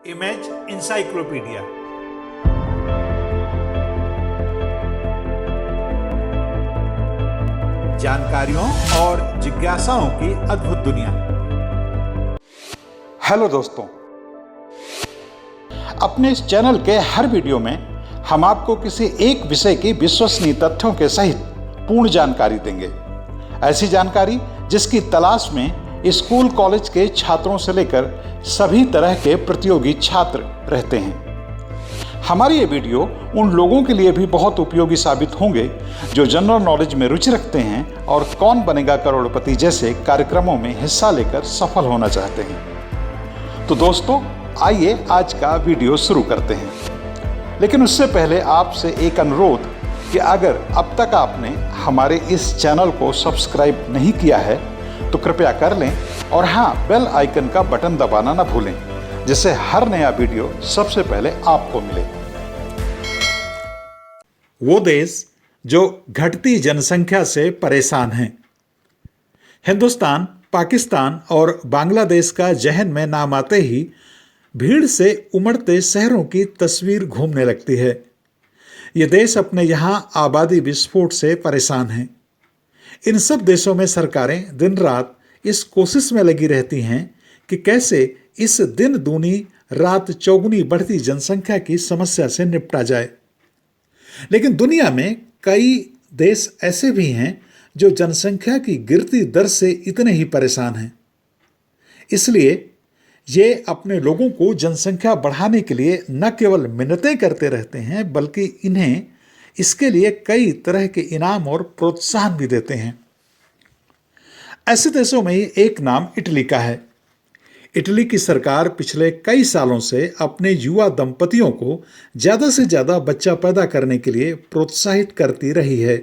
Image encyclopedia. जानकारियों और जिज्ञासाओं की अद्भुत दुनिया। हेलो दोस्तों, अपने इस चैनल के हर वीडियो में हम आपको किसी एक विषय की विश्वसनीय तथ्यों के सहित पूर्ण जानकारी देंगे। ऐसी जानकारी जिसकी तलाश में स्कूल कॉलेज के छात्रों से लेकर सभी तरह के प्रतियोगी छात्र रहते हैं। हमारी ये वीडियो उन लोगों के लिए भी बहुत उपयोगी साबित होंगे जो जनरल नॉलेज में रुचि रखते हैं और कौन बनेगा करोड़पति जैसे कार्यक्रमों में हिस्सा लेकर सफल होना चाहते हैं। तो दोस्तों, आइए आज का वीडियो शुरू करते हैं। लेकिन उससे पहले आपसे एक अनुरोध कि अगर अब तक आपने हमारे इस चैनल को सब्सक्राइब नहीं किया है तो कृपया कर लें और हाँ, बेल आइकन का बटन दबाना ना भूलें, जिससे हर नया वीडियो सबसे पहले आपको मिले। वो देश जो घटती जनसंख्या से परेशान हैं। हिंदुस्तान, पाकिस्तान और बांग्लादेश का जहन में नाम आते ही भीड़ से उमड़ते शहरों की तस्वीर घूमने लगती है। ये देश अपने यहाँ आबादी विस्फोट से परेशान हैं। इन सब देशों में सरकारें दिन रात इस कोशिश में लगी रहती हैं कि कैसे इस दिन दूनी रात चौगुनी बढ़ती जनसंख्या की समस्या से निपटा जाए। लेकिन दुनिया में कई देश ऐसे भी हैं जो जनसंख्या की गिरती दर से इतने ही परेशान हैं। इसलिए ये अपने लोगों को जनसंख्या बढ़ाने के लिए न केवल मिन्नतें करते रहते हैं, बल्कि इन्हें इसके लिए कई तरह के इनाम और प्रोत्साहन भी देते हैं। ऐसे देशों में ही एक नाम इटली का है। इटली की सरकार पिछले कई सालों से अपने युवा दंपतियों को ज्यादा से ज्यादा बच्चा पैदा करने के लिए प्रोत्साहित करती रही है।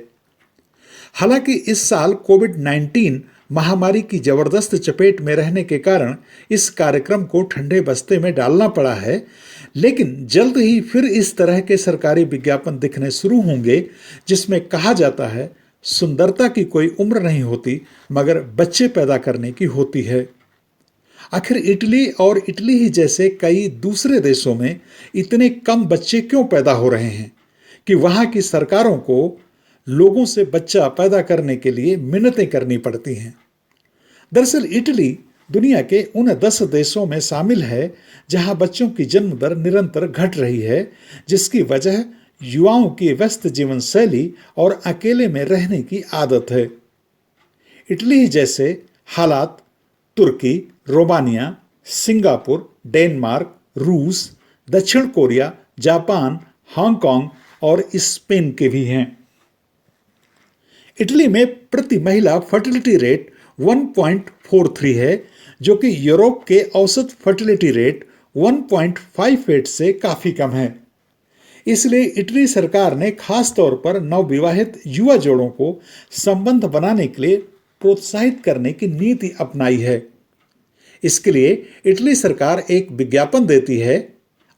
हालांकि इस साल कोविड-19 महामारी की जबरदस्त चपेट में रहने के कारण इस कार्यक्रम को ठंडे बस्ते में डालना पड़ा है, लेकिन जल्द ही फिर इस तरह के सरकारी विज्ञापन दिखने शुरू होंगे जिसमें कहा जाता है, सुंदरता की कोई उम्र नहीं होती मगर बच्चे पैदा करने की होती है। आखिर इटली और इटली ही जैसे कई दूसरे देशों में इतने कम बच्चे क्यों पैदा हो रहे हैं कि वहां की सरकारों को लोगों से बच्चा पैदा करने के लिए मिन्नतें करनी पड़ती हैं। दरअसल इटली दुनिया के उन 10 देशों में शामिल है जहां बच्चों की जन्म दर निरंतर घट रही है, जिसकी वजह युवाओं की व्यस्त जीवन शैली और अकेले में रहने की आदत है। इटली जैसे हालात तुर्की, रोमानिया, सिंगापुर, डेनमार्क, रूस, दक्षिण कोरिया, जापान, हांगकांग और स्पेन के भी हैं। इटली में प्रति महिला फर्टिलिटी रेट 1.43 है, जो कि यूरोप के औसत फर्टिलिटी रेट 1.58 से काफी कम है। इसलिए इटली सरकार ने खास तौर पर नवविवाहित युवा जोड़ों को संबंध बनाने के लिए प्रोत्साहित करने की नीति अपनाई है। इसके लिए इटली सरकार एक विज्ञापन देती है,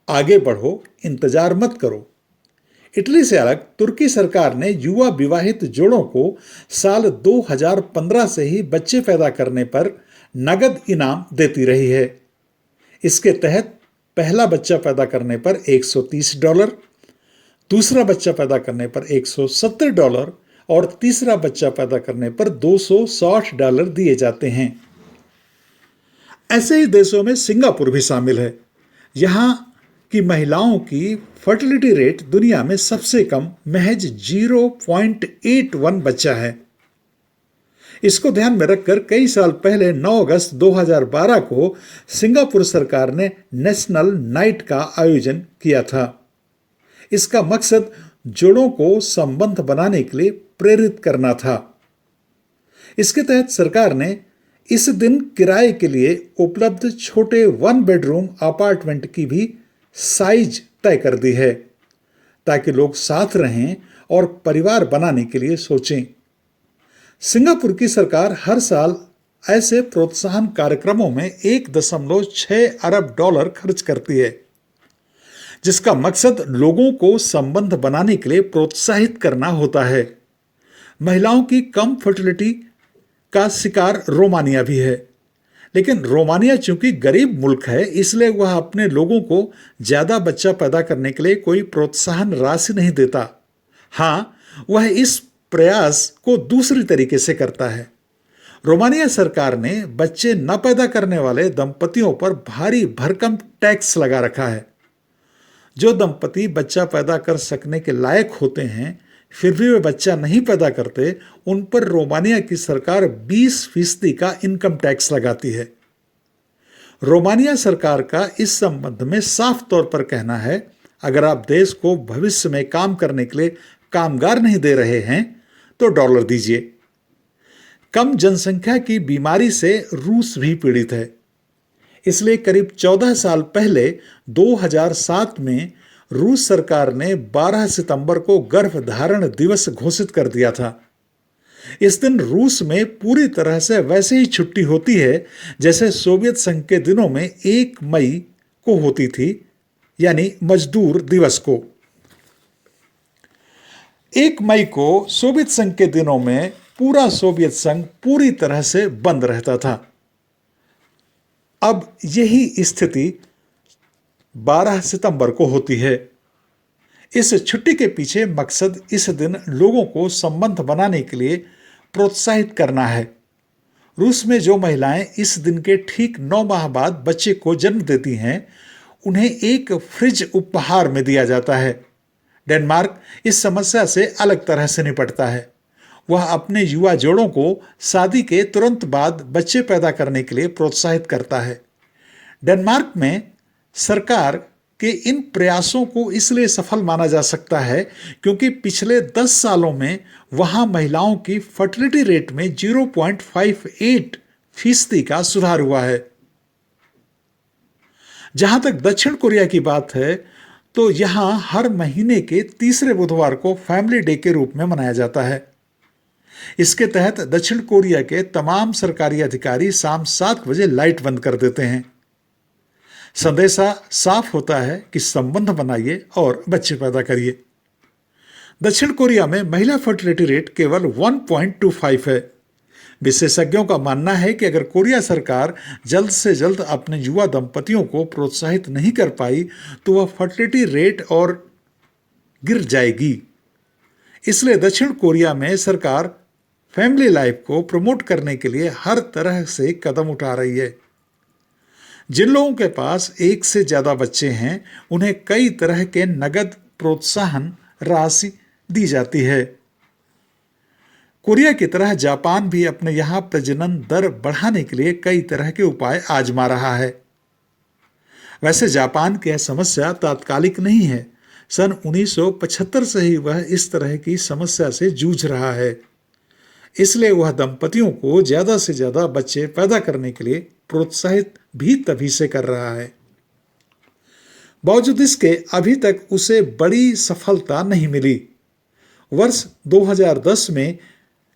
आगे बढ़ो, इंतजार मत करो। इटली से अलग तुर्की सरकार ने युवा विवाहित जोड़ों को साल 2015 से ही बच्चे पैदा करने पर नगद इनाम देती रही है। इसके तहत पहला बच्चा पैदा करने पर $130, दूसरा बच्चा पैदा करने पर $170 और तीसरा बच्चा पैदा करने पर $260 दिए जाते हैं। ऐसे ही देशों में सिंगापुर भी शामिल है। यहां की महिलाओं की फर्टिलिटी रेट दुनिया में सबसे कम महज 0.81 बच्चा है। इसको ध्यान में रखकर कई साल पहले 9 अगस्त 2012 को सिंगापुर सरकार ने नेशनल नाइट का आयोजन किया था। इसका मकसद जोड़ों को संबंध बनाने के लिए प्रेरित करना था। इसके तहत सरकार ने इस दिन किराए के लिए उपलब्ध छोटे 1 बेडरूम अपार्टमेंट की भी साइज तय कर दी है, ताकि लोग साथ रहें और परिवार बनाने के लिए सोचें। सिंगापुर की सरकार हर साल ऐसे प्रोत्साहन कार्यक्रमों में $1.6 अरब खर्च करती है, जिसका मकसद लोगों को संबंध बनाने के लिए प्रोत्साहित करना होता है। महिलाओं की कम फर्टिलिटी का शिकार रोमानिया भी है, लेकिन रोमानिया चूंकि गरीब मुल्क है, इसलिए वह अपने लोगों को ज्यादा बच्चा पैदा करने के लिए कोई प्रोत्साहन राशि नहीं देता। हाँ, वह इस प्रयास को दूसरी तरीके से करता है। रोमानिया सरकार ने बच्चे न पैदा करने वाले दंपतियों पर भारी भरकम टैक्स लगा रखा है। जो दंपति बच्चा पैदा कर सकने के लायक होते हैं फिर भी वे बच्चा नहीं पैदा करते, उन पर रोमानिया की सरकार 20% का इनकम टैक्स लगाती है। रोमानिया सरकार का इस संबंध में साफ तौर पर कहना है, अगर आप देश को भविष्य में काम करने के लिए कामगार नहीं दे रहे हैं तो डॉलर दीजिए। कम जनसंख्या की बीमारी से रूस भी पीड़ित है, इसलिए करीब 14 साल पहले 2007 में रूस सरकार ने 12 सितंबर को गर्भधारण दिवस घोषित कर दिया था। इस दिन रूस में पूरी तरह से वैसे ही छुट्टी होती है जैसे सोवियत संघ के दिनों में 1 मई को होती थी, यानी मजदूर दिवस को। 1 मई को सोवियत संघ के दिनों में पूरा सोवियत संघ पूरी तरह से बंद रहता था। अब यही स्थिति 12 सितंबर को होती है। इस छुट्टी के पीछे मकसद इस दिन लोगों को संबंध बनाने के लिए प्रोत्साहित करना है। रूस में जो महिलाएं इस दिन के ठीक 9 माह बाद बच्चे को जन्म देती हैं, उन्हें एक फ्रिज उपहार में दिया जाता है। डेनमार्क इस समस्या से अलग तरह से निपटता है। वह अपने युवा जोड़ों को शादी के तुरंत बाद बच्चे पैदा करने के लिए प्रोत्साहित करता है। डेनमार्क में सरकार के इन प्रयासों को इसलिए सफल माना जा सकता है क्योंकि पिछले 10 सालों में वहां महिलाओं की फर्टिलिटी रेट में 0.58% का सुधार हुआ है। जहां तक दक्षिण कोरिया की बात है तो यहां हर महीने के तीसरे बुधवार को फैमिली डे के रूप में मनाया जाता है। इसके तहत दक्षिण कोरिया के तमाम सरकारी अधिकारी शाम 7 बजे लाइट बंद कर देते हैं। संदेशा साफ होता है कि संबंध बनाइए और बच्चे पैदा करिए। दक्षिण कोरिया में महिला फर्टिलिटी रेट केवल 1.25 है। विशेषज्ञों का मानना है कि अगर कोरिया सरकार जल्द से जल्द अपने युवा दंपतियों को प्रोत्साहित नहीं कर पाई तो वह फर्टिलिटी रेट और गिर जाएगी। इसलिए दक्षिण कोरिया में सरकार फैमिली लाइफ को प्रमोट करने के लिए हर तरह से कदम उठा रही है। जिन लोगों के पास एक से ज्यादा बच्चे हैं उन्हें कई तरह के नगद प्रोत्साहन राशि दी जाती है। कोरिया की तरह जापान भी अपने यहां प्रजनन दर बढ़ाने के लिए कई तरह के उपाय आजमा रहा है। वैसे जापान की यह समस्या तात्कालिक नहीं है। सन 1975 से ही वह इस तरह की समस्या से जूझ रहा है। इसलिए वह दंपतियों को ज्यादा से ज्यादा बच्चे पैदा करने के लिए प्रोत्साहित भी तभी से कर रहा है। बावजूद इसके अभी तक उसे बड़ी सफलता नहीं मिली। वर्ष 2010 में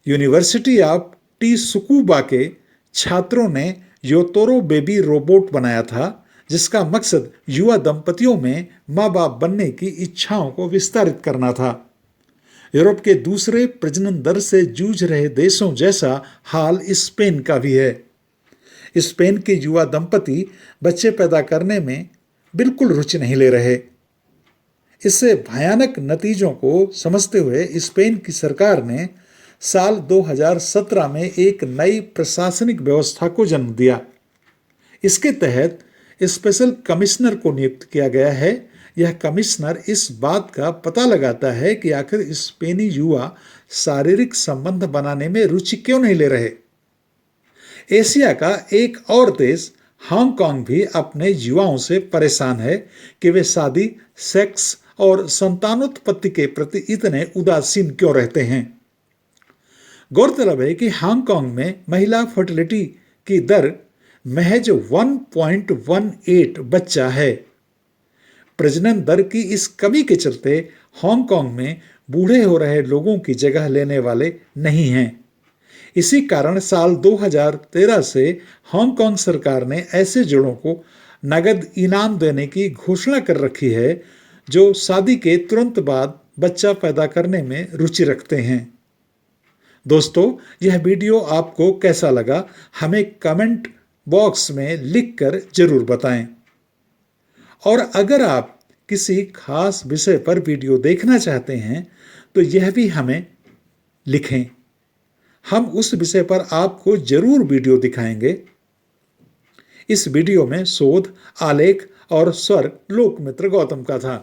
यूनिवर्सिटी ऑफ टिसुकुबा के छात्रों ने योतोरो बेबी रोबोट बनाया था, जिसका मकसद युवा दंपतियों में माँ बाप बनने की इच्छाओं को विस्तारित करना था। यूरोप के दूसरे प्रजनन दर से जूझ रहे देशों जैसा हाल स्पेन का भी है। स्पेन के युवा दंपति बच्चे पैदा करने में बिल्कुल रुचि नहीं ले रहे। इससे भयानक नतीजों को समझते हुए स्पेन की सरकार ने साल 2017 में एक नई प्रशासनिक व्यवस्था को जन्म दिया। इसके तहत स्पेशल कमिश्नर को नियुक्त किया गया है। यह कमिश्नर इस बात का पता लगाता है कि आखिर स्पेनी युवा शारीरिक संबंध बनाने में रुचि क्यों नहीं ले रहे। एशिया का एक और देश हांगकांग भी अपने युवाओं से परेशान है कि वे शादी, सेक्स और संतानोत्पत्ति के प्रति इतने उदासीन क्यों रहते हैं। गौरतलब है कि हांगकांग में महिला फर्टिलिटी की दर महज 1.18 बच्चा है। प्रजनन दर की इस कमी के चलते हांगकांग में बूढ़े हो रहे लोगों की जगह लेने वाले नहीं हैं। इसी कारण साल 2013 से हांगकांग सरकार ने ऐसे जोड़ों को नगद इनाम देने की घोषणा कर रखी है जो शादी के तुरंत बाद बच्चा पैदा करने में रुचि रखते हैं। दोस्तों, यह वीडियो आपको कैसा लगा हमें कमेंट बॉक्स में लिखकर जरूर बताएं। और अगर आप किसी खास विषय पर वीडियो देखना चाहते हैं तो यह भी हमें लिखें। हम उस विषय पर आपको जरूर वीडियो दिखाएंगे। इस वीडियो में शोध, आलेख और स्वर लोकमित्र गौतम का था।